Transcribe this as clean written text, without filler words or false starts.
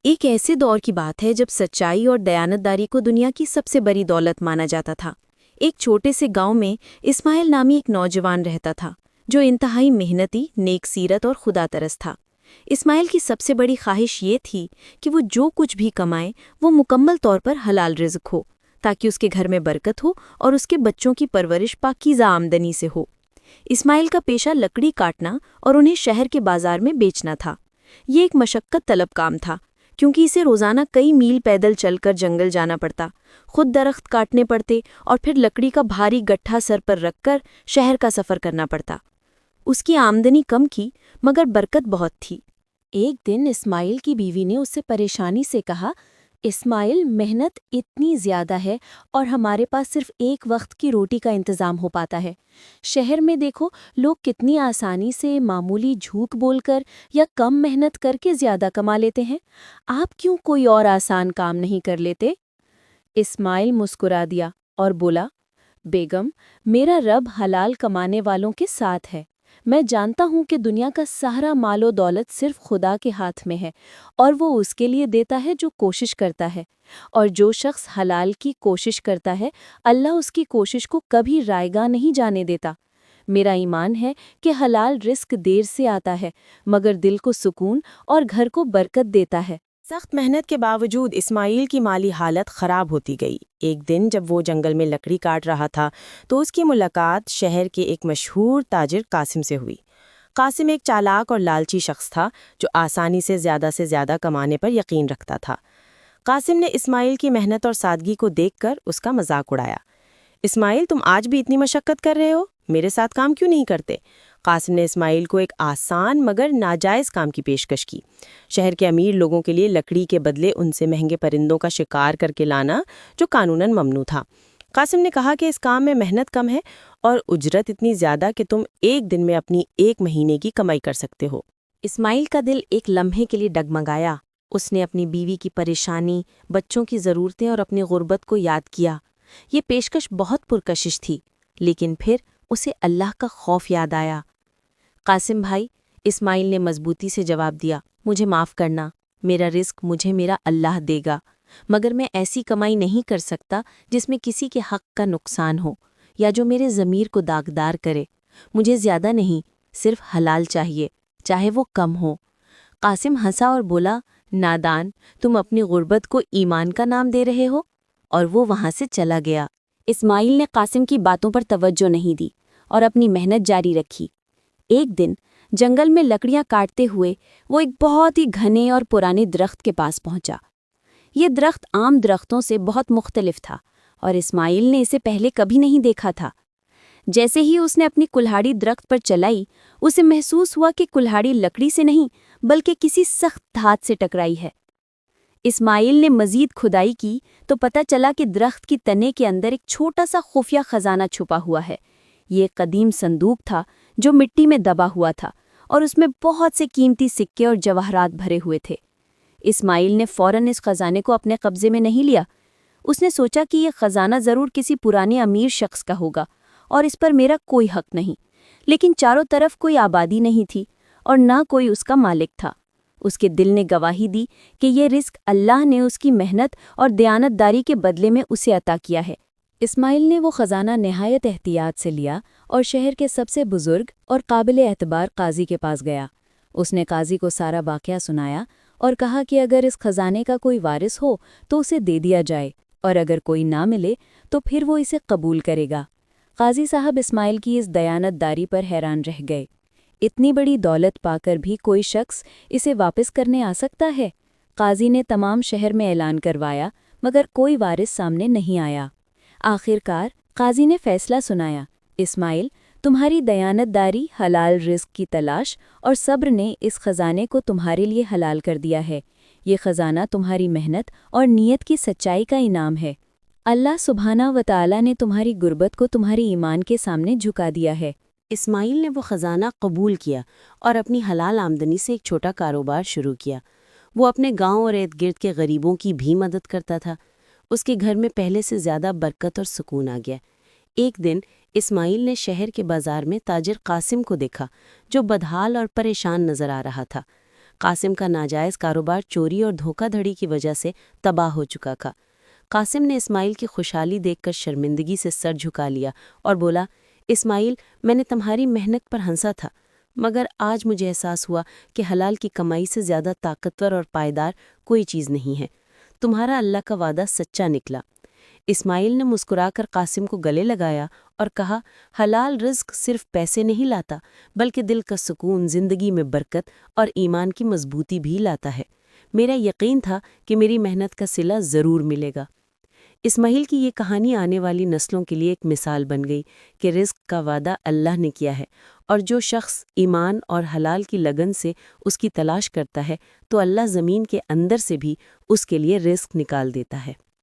ایک ایسے دور کی بات ہے جب سچائی اور دیانتداری کو دنیا کی سب سے بڑی دولت مانا جاتا تھا۔ ایک چھوٹے سے گاؤں میں اسماعیل نامی ایک نوجوان رہتا تھا جو انتہائی محنتی، نیک سیرت اور خدا ترس تھا۔ اسماعیل کی سب سے بڑی خواہش یہ تھی کہ وہ جو کچھ بھی کمائے وہ مکمل طور پر حلال رزق ہو، تاکہ اس کے گھر میں برکت ہو اور اس کے بچوں کی پرورش پاکیزہ آمدنی سے ہو۔ اسماعیل کا پیشہ لکڑی کاٹنا اور انہیں شہر کے بازار میں بیچنا تھا۔ یہ ایک مشقت طلب کام تھا، کیونکہ اسے روزانہ کئی میل پیدل چل کر جنگل جانا پڑتا، خود درخت کاٹنے پڑتے اور پھر لکڑی کا بھاری گٹھا سر پر رکھ کر شہر کا سفر کرنا پڑتا۔ اس کی آمدنی کم تھی مگر برکت بہت تھی۔ ایک دن اسماعیل کی بیوی نے اس سے پریشانی سے کہا، اسماعیل، محنت اتنی زیادہ ہے اور ہمارے پاس صرف ایک وقت کی روٹی کا انتظام ہو پاتا ہے۔ شہر میں دیکھو، لوگ کتنی آسانی سے معمولی جھوٹ بول کر یا کم محنت کر کے زیادہ کما لیتے ہیں۔ آپ کیوں کوئی اور آسان کام نہیں کر لیتے؟ اسماعیل مسکرا دیا اور بولا، بیگم، میرا رب حلال کمانے والوں کے ساتھ ہے۔ میں جانتا ہوں کہ دنیا کا سارا مال و دولت صرف خدا کے ہاتھ میں ہے، اور وہ اس کے لیے دیتا ہے جو کوشش کرتا ہے، اور جو شخص حلال کی کوشش کرتا ہے اللہ اس کی کوشش کو کبھی رائیگاں نہیں جانے دیتا۔ میرا ایمان ہے کہ حلال رزق دیر سے آتا ہے مگر دل کو سکون اور گھر کو برکت دیتا ہے۔ سخت محنت کے باوجود اسماعیل کی مالی حالت خراب ہوتی گئی۔ ایک دن جب وہ جنگل میں لکڑی کاٹ رہا تھا تو اس کی ملاقات شہر کے ایک مشہور تاجر قاسم سے ہوئی۔ قاسم ایک چالاک اور لالچی شخص تھا جو آسانی سے زیادہ کمانے پر یقین رکھتا تھا۔ قاسم نے اسماعیل کی محنت اور سادگی کو دیکھ کر اس کا مذاق اڑایا۔ اسماعیل، تم آج بھی اتنی مشقت کر رہے ہو، میرے ساتھ کام کیوں نہیں کرتے؟ قاسم نے اسماعیل کو ایک آسان مگر ناجائز کام کی پیشکش کی۔ شہر کے امیر لوگوں کے لیے لکڑی کے بدلے ان سے مہنگے پرندوں کا شکار کر کے لانا، جو قانوناً ممنوع تھا۔ قاسم نے کہا کہ اس کام میں محنت کم ہے اور اجرت اتنی زیادہ کہ تم ایک دن میں اپنی ایک مہینے کی کمائی کر سکتے ہو۔ اسماعیل کا دل ایک لمحے کے لیے ڈگمگایا۔ اس نے اپنی بیوی کی پریشانی، بچوں کی ضرورتیں اور اپنی غربت کو یاد کیا۔ یہ پیشکش بہت پرکشش تھی، لیکن پھر اسے اللہ کا خوف یاد آیا۔ قاسم بھائی، اسماعیل نے مضبوطی سے جواب دیا، مجھے معاف کرنا، میرا رزق مجھے میرا اللہ دے گا، مگر میں ایسی کمائی نہیں کر سکتا جس میں کسی کے حق کا نقصان ہو یا جو میرے ضمیر کو داغدار کرے۔ مجھے زیادہ نہیں، صرف حلال چاہیے، چاہے وہ کم ہو۔ قاسم ہنسا اور بولا، نادان، تم اپنی غربت کو ایمان کا نام دے رہے ہو؟ اور وہ وہاں سے چلا گیا۔ اسماعیل نے قاسم کی باتوں پر توجہ نہیں دی اور اپنی محنت جاری رکھی۔ ایک دن جنگل میں لکڑیاں کاٹتے ہوئے وہ ایک بہت ہی گھنے اور پرانے درخت کے پاس پہنچا۔ یہ درخت عام درختوں سے بہت مختلف تھا اور اسماعیل نے اسے پہلے کبھی نہیں دیکھا تھا۔ جیسے ہی اس نے اپنی کلہاڑی درخت پر چلائی، اسے محسوس ہوا کہ کلہاڑی لکڑی سے نہیں بلکہ کسی سخت دھات سے ٹکرائی ہے۔ اسماعیل نے مزید کھدائی کی تو پتہ چلا کہ درخت کی تنے کے اندر ایک چھوٹا سا خفیہ خزانہ چھپا ہوا ہے۔ یہ ایک قدیم صندوق تھا جو مٹی میں دبا ہوا تھا اور اس میں بہت سے قیمتی سکے اور جواہرات بھرے ہوئے تھے۔ اسماعیل نے فوراً اس خزانے کو اپنے قبضے میں نہیں لیا۔ اس نے سوچا کہ یہ خزانہ ضرور کسی پرانے امیر شخص کا ہوگا اور اس پر میرا کوئی حق نہیں، لیکن چاروں طرف کوئی آبادی نہیں تھی اور نہ کوئی اس کا مالک تھا۔ اس کے دل نے گواہی دی کہ یہ رزق اللہ نے اس کی محنت اور دیانتداری کے بدلے میں اسے عطا کیا ہے۔ اسماعیل نے وہ خزانہ نہایت احتیاط سے لیا اور شہر کے سب سے بزرگ اور قابل اعتبار قاضی کے پاس گیا۔ اس نے قاضی کو سارا واقعہ سنایا اور کہا کہ اگر اس خزانے کا کوئی وارث ہو تو اسے دے دیا جائے، اور اگر کوئی نہ ملے تو پھر وہ اسے قبول کرے گا۔ قاضی صاحب اسماعیل کی اس دیانتداری پر حیران رہ گئے۔ اتنی بڑی دولت پا کر بھی کوئی شخص اسے واپس کرنے آ سکتا ہے؟ قاضی نے تمام شہر میں اعلان کروایا مگر کوئی وارث سامنے نہیں آیا۔ آخر کار قاضی نے فیصلہ سنایا، اسماعیل، تمہاری دیانتداری، حلال رزق کی تلاش اور صبر نے اس خزانے کو تمہارے لیے حلال کر دیا ہے۔ یہ خزانہ تمہاری محنت اور نیت کی سچائی کا انعام ہے۔ اللہ سبحانہ و تعالی نے تمہاری غربت کو تمہاری ایمان کے سامنے جھکا دیا ہے۔ اسماعیل نے وہ خزانہ قبول کیا اور اپنی حلال آمدنی سے ایک چھوٹا کاروبار شروع کیا۔ وہ اپنے گاؤں اور ارد گرد کے غریبوں کی بھی مدد کرتا تھا۔ اس کے گھر میں پہلے سے زیادہ برکت اور سکون آ گیا۔ ایک دن اسماعیل نے شہر کے بازار میں تاجر قاسم کو دیکھا جو بدحال اور پریشان نظر آ رہا تھا۔ قاسم کا ناجائز کاروبار چوری اور دھوکہ دھڑی کی وجہ سے تباہ ہو چکا تھا۔ قاسم نے اسماعیل کی خوشحالی دیکھ کر شرمندگی سے سر جھکا لیا اور بولا، اسماعیل، میں نے تمہاری محنت پر ہنسا تھا، مگر آج مجھے احساس ہوا کہ حلال کی کمائی سے زیادہ طاقتور اور پائیدار کوئی چیز نہیں ہے۔ تمہارا اللہ کا وعدہ سچا نکلا۔ اسماعیل نے مسکرا کر قاسم کو گلے لگایا اور کہا، حلال رزق صرف پیسے نہیں لاتا، بلکہ دل کا سکون، زندگی میں برکت اور ایمان کی مضبوطی بھی لاتا ہے۔ میرا یقین تھا کہ میری محنت کا صلہ ضرور ملے گا۔ اسماعیل کی یہ کہانی آنے والی نسلوں کے لیے ایک مثال بن گئی کہ رزق کا وعدہ اللہ نے کیا ہے، اور جو شخص ایمان اور حلال کی لگن سے اس کی تلاش کرتا ہے تو اللہ زمین کے اندر سے بھی اس کے لیے رزق نکال دیتا ہے۔